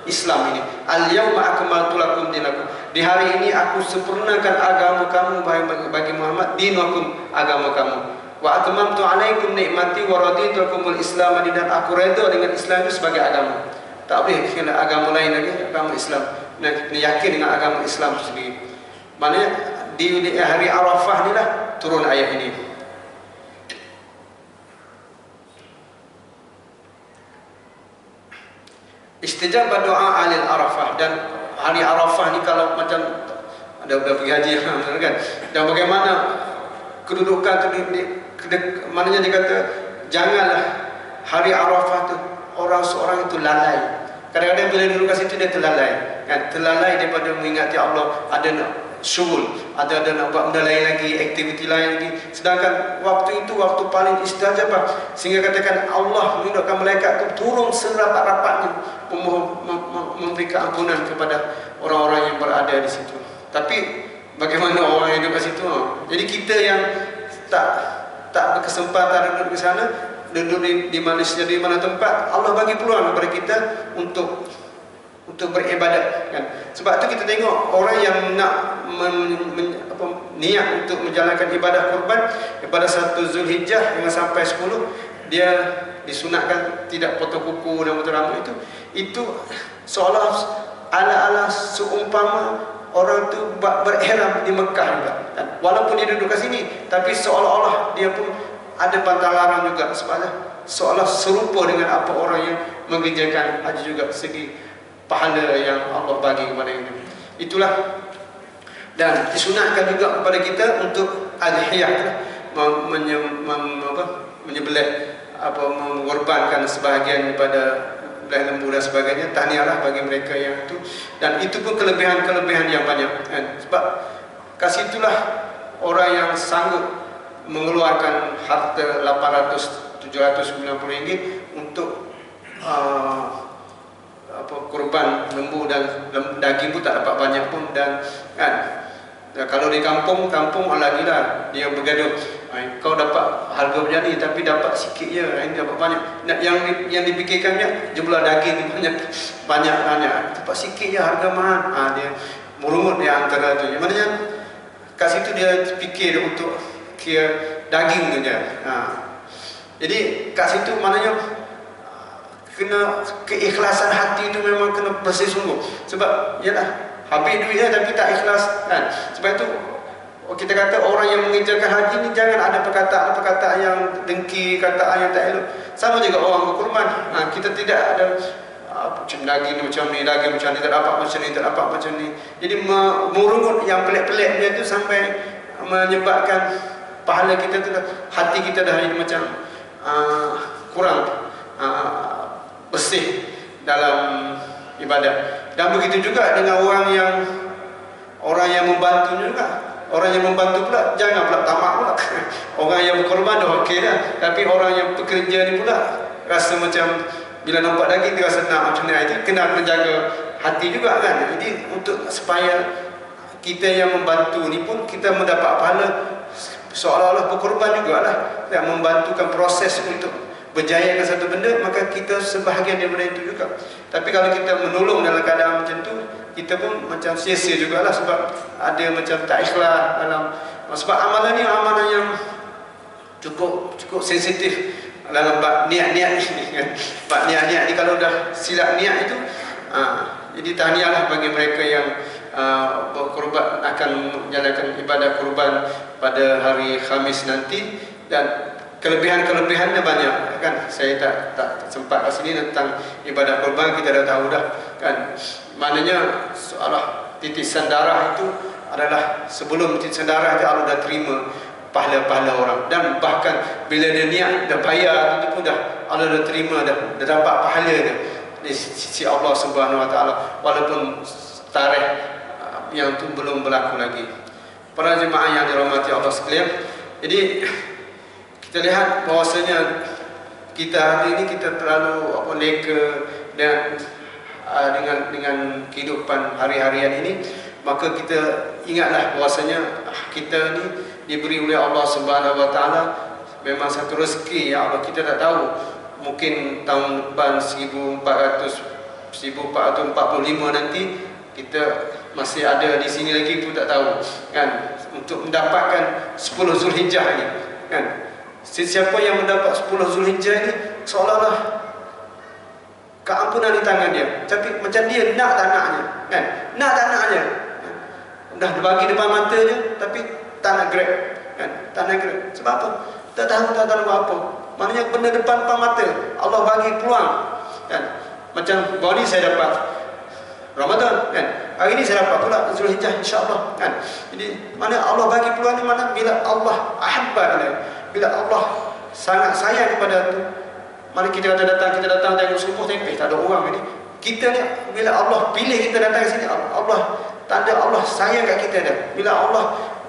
Islam ini. Al-yawma akmaltu lakum dinakum. Di hari ini aku sempurnakan agama kamu bagi Muhammad, dinakum agama kamu. Wa atmamtu alaikum ni'mati wa raditu lakumul Islam madinah. Aku redha dengan Islam itu sebagai agama. Tak boleh kena agama lain lagi, agama Islam. Dan yakin dengan agama Islam sendiri. Maknanya di hari Arafah ni lah turun ayat ini. Istijabah doa alil Arafah. Dan hari Arafah ni kalau macam ada pergi haji kan. Dan bagaimana kedudukan tu maknanya dia kata janganlah hari Arafah tu seorang itu lalai. Kadang-kadang bila duduk kat situ dia terlalai, kan? Terlalai daripada mengingati Allah, ada nak syughul, ada nak buat benda lain lagi, aktiviti lain lagi. Sedangkan waktu itu waktu paling istajabah, sehingga katakan Allah menundukkan malaikat itu turun serapat-rapatnya memberikan ampunan kepada orang-orang yang berada di situ. Tapi bagaimana orang yang duduk kat situ? Jadi kita yang tak berkesempatan duduk di sana, duduk di Malaysia, di mana tempat, Allah bagi peluang kepada kita untuk untuk beribadat, kan. Sebab tu kita tengok orang yang nak niat untuk menjalankan ibadah kurban pada 1 Zulhijjah hingga sampai 10, dia disunatkan tidak potong kuku dan potong rambut. Itu seolah ala-ala seumpama orang tu berihram di Mekah juga. Walaupun dia duduk kat sini, tapi seolah-olah dia pun ada pantang juga, seolah serupa dengan apa orang yang mengerjakan haji juga, segi pahala yang Allah bagi kepada kita. Itulah, dan disunatkan juga kepada kita untuk adhiyah, menyembelih mengorbankan sebahagian daripada belah lembu dan sebagainya, tahniahlah bagi mereka yang itu. Dan itu pun kelebihan-kelebihan yang banyak, kan? Sebab kat situlah orang yang sanggup mengeluarkan harta 800-790 ringgit untuk kurban lembu, dan daging pun tak dapat banyak pun, dan kan. Kalau di kampung lagi lah dia bergaduh, kau dapat harga macam ni tapi dapat sikit je, ini dapat banyak. Yang dipikirkannya jumlah daging banyak, dapat sikit je, harga mahal. Dia merungut dia antara tu. Maknanya kat situ dia fikir untuk kira daging tu je. Jadi kat situ maknanya kena keikhlasan hati itu memang kena bersih sungguh. Sebab yalah, habis duitnya tapi tak ikhlas, kan? Sebab itu kita kata orang yang mengerjakan haji ni jangan ada perkataan yang dengki, perkataan yang tak elok. Sama juga orang berkurban. Kita tidak ada macam daging macam ni, daging macam ni, tak dapat macam ni, tak dapat macam ni. Jadi merungut yang pelik-peliknya itu sampai menyebabkan pahala kita tu, hati kita dah jadi macam kurang bersih dalam ibadah. Dan begitu juga dengan orang yang membantu juga. Orang yang membantu pula jangan pula tamak pula. Orang yang berkorban dah okey dah, tapi orang yang pekerja ni pula rasa macam bila nampak daging dia rasa nak macam ni. Itu kena menjaga hati juga, kan. Jadi untuk supaya kita yang membantu ni pun kita mendapat pahala seolah-olah berkorban jugalah, dan membantukan proses untuk berjayakan satu benda, maka kita sebahagian daripada itu juga. Tapi kalau kita menolong dalam keadaan macam tu, kita pun macam sia-sia jugalah, sebab ada macam tak ikhlas dalam. Sebab amalan ni amalan yang cukup sensitif dalam bab niat-niat ni, kan. Bab niat-niat ni kalau dah silap niat itu, jadi tahniahlah bagi mereka yang berkorban, akan menjalankan ibadah kurban pada hari Khamis nanti. Dan kelebihan-kelebihannya banyak, kan. Saya tak sempat kat sini tentang ibadah kurban, kita dah tahu dah, kan. Maknanya soalah titisan darah itu adalah sebelum titisan darah itu Allah dah terima pahala-pahala orang, dan bahkan bila dia niat dah bayar itu pun dah Allah dah terima, dah dapat pahala dia di sisi Allah Subhanahu Wa Taala, walaupun tarikh yang tu belum berlaku lagi. Para jemaah yang dirahmati Allah sekalian, jadi kita lihat bahwasanya kita hari ini kita terlalu neka dan dengan kehidupan hari-harian ini, maka kita ingatlah bahwasanya kita ni diberi oleh Allah Subhanahu Wa Taala memang satu rezeki yang Allah kita tak tahu. Mungkin tahun depan 1445 nanti kita masih ada di sini lagi pun tak tahu, kan, untuk mendapatkan 10 Zulhijjah ini, kan. Sesiapa yang mendapat 10 Zulhijjah ini seolah-olah keampunan di tangan dia, tapi macam dia nak tak naknya, kan. Nak tak naknya, dah bagi depan matanya tapi tak nak grab, kan. Tak nak grab. Sebab apa? Tak tahu apa. Maknanya benda depan mata Allah bagi peluang, kan. Macam baru ni saya dapat Ramadan, kan. Hari ini saya dapat pula Zulhijjah, insya-Allah, kan. Jadi mana Allah bagi peluang ni, mana bila Allah ahabba, bila Allah sangat sayang kepada tu. Mari kita datang tengok semua tempeh, tak ada orang ini. Kita ni bila Allah pilih kita datang ke sini, Allah tanda Allah sayang kat kita dah. Bila Allah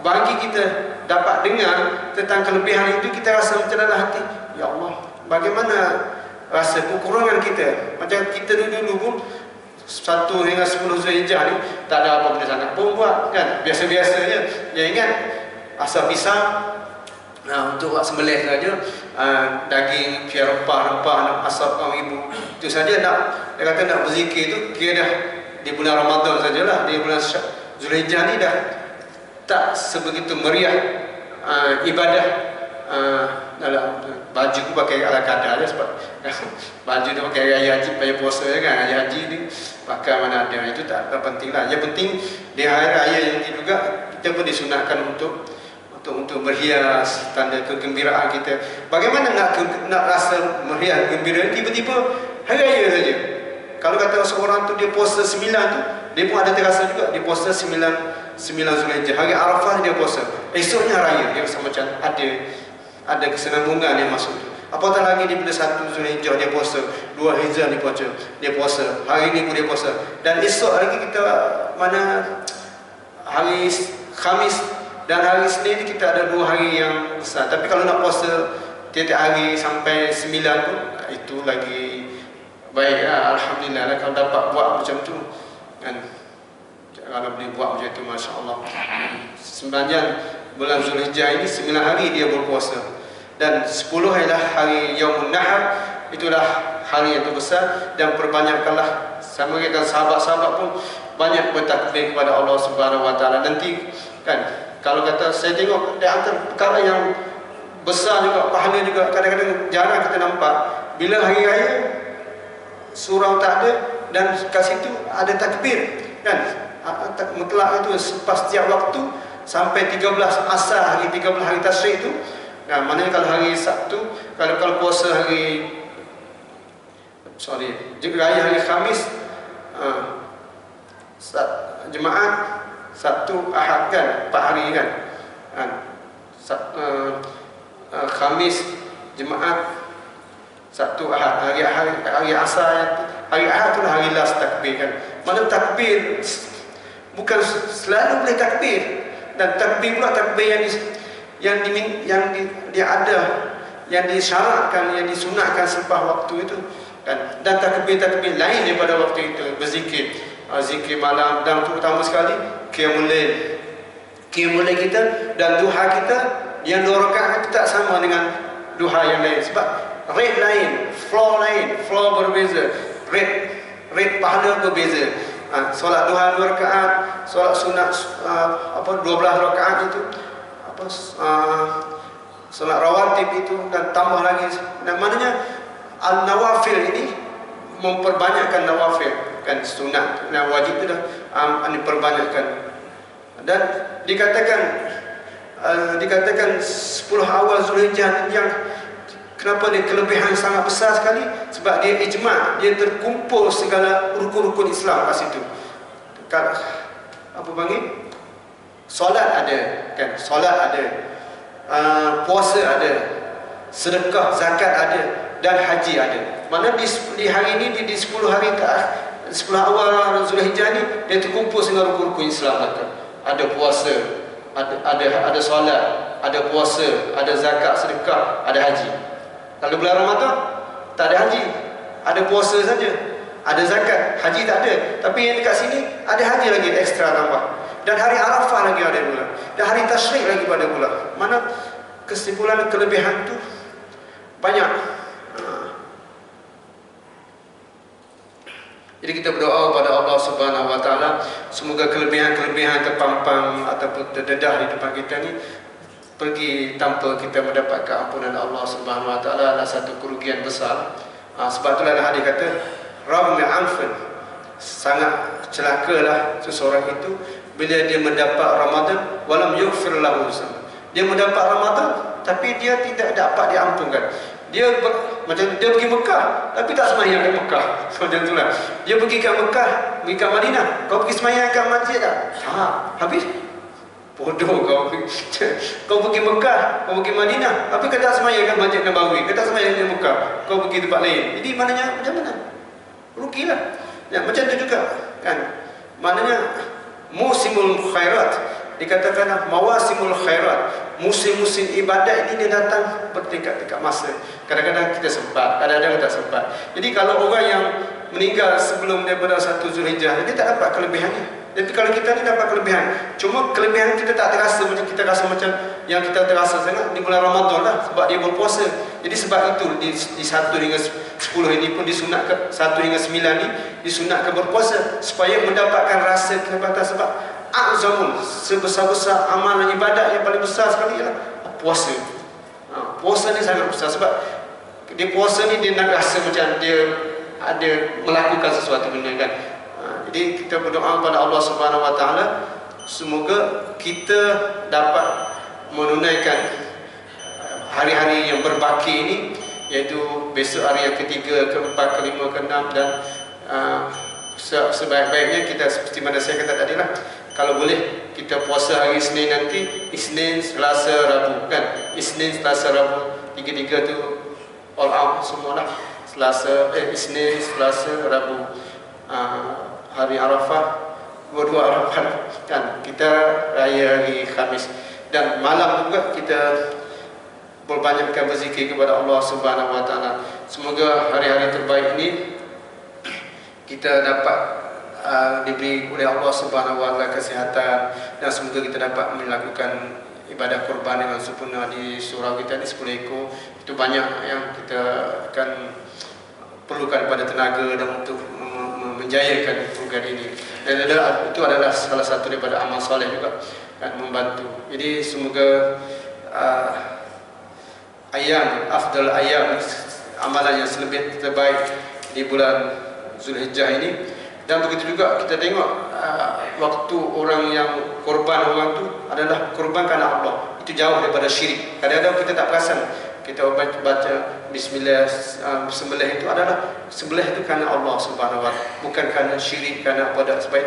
bagi kita dapat dengar tentang kelebihan itu, kita rasa macam dalam hati, ya Allah, bagaimana rasa kekurangan kita. Macam kita dulu pun 1 hingga 10 Zulhijjah ni tak ada apa benda sangat pun buat, kan. Biasa-biasa je. Dia ingat asal pisang untuk sembelih saja, daging, biar rempah-rempah nak asap kaum ibu, itu saja. Dia kata nak berzikir tu kira dah di bulan Ramadan sajalah. Di bulan Zulhijjah ni dah tak sebegitu meriah ibadah. Dalam baju aku pakai ala kadar sebab baju dia pakai raya haji, pakai puasa kan, raya haji ni pakai mana ada, itu tak penting lah. Yang penting di hari raya yang ini juga kita pun disunatkan untuk berhias, tanda kegembiraan kita. Bagaimana nak rasa meriah gembira tiba-tiba hari raya saja. Kalau kata seorang tu dia puasa 9 tu, dia pun ada terasa juga dia puasa 9 Zulhijjah. Hari Arafah dia puasa, esoknya raya, dia rasa macam ada kesenambungan yang masuk tu. Apatah lagi di pada 1 Zulhijjah dia puasa, 2 Hijrah dia puasa, hari ini pun dia puasa, dan esok lagi kita mana hari Khamis dan hari Senin kita ada 2 hari yang besar. Tapi kalau nak puasa tiap-tiap hari sampai 9 tu, itu lagi baik. Alhamdulillah kalau dapat buat macam tu kan. Kalau boleh buat macam tu, Masya Allah. Sebenarnya bulan Zulhijjah ini 9 hari dia berpuasa, dan 10 adalah hari Yaumun Nahar, itulah hari yang terbesar. Dan perbanyakkanlah, sama dengan sahabat-sahabat pun banyak bertakbir kepada Allah Subhanahu Wa Taala. Nanti kan, kalau kata saya tengok di antara perkara yang besar juga, pahala juga, kadang-kadang jarang kita nampak, bila hari raya surau tak ada dan kat situ ada takbir kan, mutlak itu setiap waktu sampai 13 asar, hari 13 hari tasyrik itu. Nah, maknanya kalau hari Sabtu, kalau puasa hari raya hari Khamis, Jumaat, Sabtu, Ahad kan, 4 hari kan. Khamis, Jumaat, Sabtu, Ahad, hari asar, hari Ahad tu lah hari last takbir kan. Mana takbir bukan selalu boleh takbir, dan takbir pula takbir yang disyaratkan, yang disunatkan selepas waktu itu kan. Dan takbir-takbir lain daripada waktu itu, berzikir, zikir malam, dan terutama sekali qiyamul lail kita dan duha kita, yang 2 rakaat itu tak sama dengan duha yang lain, sebab rate lain, floor berbeza, rate pahala berbeza. Solat duha 2 rakaat, solat sunat 12 rakaat itu, solat rawatib itu, dan tambah lagi. Dan maknanya al-nawafil ini memperbanyakkan nawafil kan, sunat dan wajib itu dah diperbanyakkan. Dan dikatakan 10 awal Zulhijjah yang kenapa dia kelebihan sangat besar sekali, sebab dia ijma', dia terkumpul segala rukun-rukun Islam kat situ. Apa panggil? Solat ada kan, puasa ada, sedekah, zakat ada, dan haji ada. Mana di hari ini, di 10 hari 10 awal Zulhijjah ni, dia terkumpul segala rukun-rukun Islam. Ada puasa, ada solat, ada puasa, ada zakat, sedekah, ada haji. Kalau bulan Ramadan tak ada haji, ada puasa saja, ada zakat, haji tak ada. Tapi yang dekat sini ada haji lagi ekstra tambah, dan hari Arafah lagi ada pula, dan hari tasyrik lagi pada pula. Mana kesimpulan kelebihan tu banyak. Jadi kita berdoa kepada Allah Subhanahu Wa Taala, semoga kelebihan-kelebihan terpampang ataupun terdedah di depan kita ni pergi tanpa kita mendapat keampunan Allah Subhanahu Wa Taala, adalah satu kerugian besar. Sebab itulah hadis kata, Rami anfan, sangat celakalah seseorang itu bila dia mendapat Ramadan walam yughfir lahu. Dia mendapat Ramadan tapi dia tidak dapat diampunkan. Macam dia pergi Mekah tapi tak sembahyang kat Mekah. Macam itulah. Dia pergi ke Mekah, pergi ke Madinah, kau pergi sembahyang kat masjid tak? Habis. Bodoh kau. Kau pergi Mekah, kau pergi Madinah, tapi kau tak sembahyang kat Masjid Nabawi, kau tak sembahyang di Mekah, kau pergi tempat lain. Jadi maknanya macam mana? Rugilah. Ya, macam tu juga kan. Maknanya musimul khairat, dikatakan mawasimul khairat, musim-musim ibadat ini dia datang bertingkat-tingkat masa. Kadang-kadang kita sempat, kadang-kadang tak sempat. Jadi kalau orang yang meninggal sebelum daripada 1 Zulhijjah, dia tak dapat kelebihannya. Tapi kalau kita ni dapat kelebihan, cuma kelebihan kita tak terasa macam kita rasa macam yang kita terasa sangat di bulan Ramadan lah, sebab dia berpuasa. Jadi sebab itu di 1 hingga 10 ini pun disunatkan, 1 hingga 9 ni disunatkan berpuasa supaya mendapatkan rasa kehebatan. Sebab a'zamul, sebesar-besar amalan ibadat yang paling besar sekali ialah puasa. Puasa ni sangat besar sebab dia puasa ni dia nak rasa macam dia ada melakukan sesuatu benda kan. Jadi kita berdoa kepada Allah Subhanahu Wa Taala semoga kita dapat menunaikan hari-hari yang berbaki ini, iaitu besok hari yang ketiga, keempat, kelima, keenam, dan sebaik-baiknya kita seperti mana saya kata tadi lah, kalau boleh kita puasa hari Isnin nanti, Isnin, Selasa, Rabu kan. Isnin, Selasa, Rabu, tiga-tiga tu all out semualah. Isnin, Selasa, Rabu, hari Arafah, dua-dua Arafah kan. Kita raya hari Khamis, dan malam juga kita berbanyakkan berzikir kepada Allah Subhanahu Wa Taala. Semoga hari-hari terbaik ini kita dapat diberi oleh Allah Subhanahu Wa Taala kesihatan, dan semoga kita dapat melakukan ibadah kurban dengan sempurna di surau kita ni 10 ekor. Itu banyak yang kita akan perlukan pada tenaga dan untuk menjayakan program ini. Dan itu adalah salah satu daripada amal soleh juga kan, membantu. Jadi semoga afdal ayam, amalan yang selebih terbaik di bulan Zulhijjah ini. Dan begitu juga kita tengok waktu orang yang korban orang tu adalah korban kerana Allah, itu jauh daripada syirik. Kadang-kadang kita tak perasan, kita baca bismillah, sembelih itu adalah sembelih itu kerana Allah Subhanahu Wa Taala, bukan kerana syirik, kerana apa. Sebab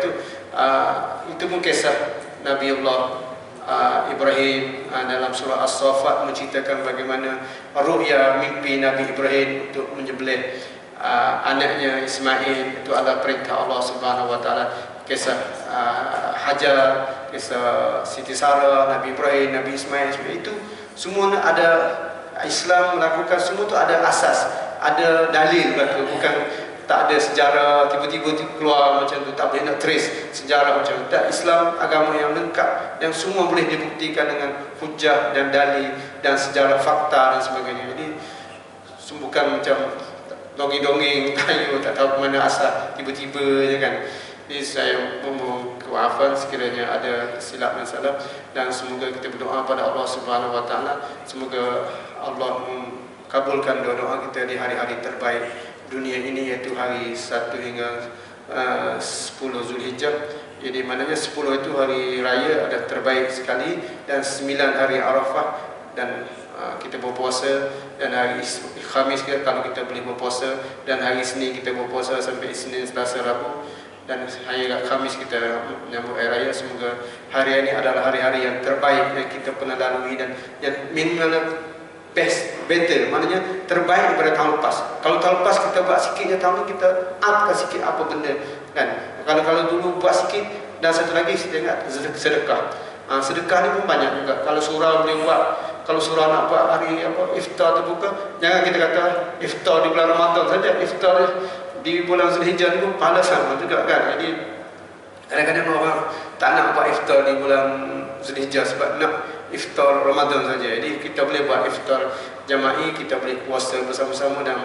itu pun kisah Nabi Allah Ibrahim dalam surah As-Saffat menceritakan bagaimana ru'ya mimpi Nabi Ibrahim untuk menyembelih anaknya Ismail. Itu adalah perintah Allah Subhanahu Wa Taala. Kisah Hajar, kisah Siti Sarah, Nabi Ibrahim, Nabi Ismail, itu semua ada. Islam melakukan semua itu ada asas, ada dalil belaka, bukan tak ada sejarah tiba-tiba keluar macam tu, tak boleh nak trace sejarah macam tu. Tak, Islam agama yang lengkap yang semua boleh dibuktikan dengan hujah dan dalil dan sejarah fakta dan sebagainya. Jadi bukan macam dongeng-dongeng kayu tak tahu ke mana asal tiba-tiba je kan. Jadi saya memohon kemaafan sekiranya ada silap dan salah, dan semoga kita berdoa pada Allah Subhanahu Wa Taala semoga Allah kabulkan doa-doa kita di hari-hari terbaik dunia ini, iaitu hari 1 hingga 10 Zulhijjah. Jadi maknanya 10 itu hari raya ada terbaik sekali, dan 9 hari Arafah, dan kita berpuasa, dan hari Khamis kalau kita boleh berpuasa, dan hari Isnin kita berpuasa sampai Isnin, Selasa, Rabu, dan hari Khamis kita menyambut hari raya. Semoga hari ini adalah hari-hari yang terbaik yang kita pernah lalui, dan yang minimal better, maknanya terbaik daripada tahun lepas. Kalau tahun lepas kita buat sikitnya, tahun ni kita upkan sikit apa benda kan. Kalau dulu buat sikit, dan satu lagi kita ingat sedekah. Sedekah ni pun banyak juga. Kalau surau boleh buat, kalau surau nak buat hari iftar terbuka, jangan kita kata iftar di bulan Ramadan saja, iftar di bulan Zulhijjah ni pun pahala sama juga kan. Jadi kadang-kadang orang tak nak buat iftar di bulan Zulhijjah sebab nak iftar Ramadan saja. Jadi kita boleh buat iftar jama'i, kita boleh puasa bersama-sama dan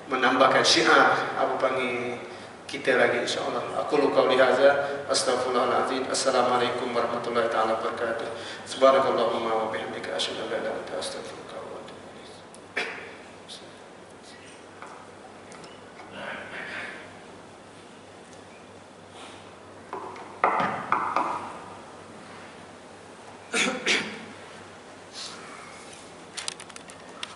menambahkan syiar apa panggil kita lagi, insya-Allah. Aku qauli hadza, astaghfirullahalazim. Assalamualaikum warahmatullahi taala wabarakatuh. Subhanakallahumma wa bihamdika asyhadu an la ilaha illa anta astaghfiruka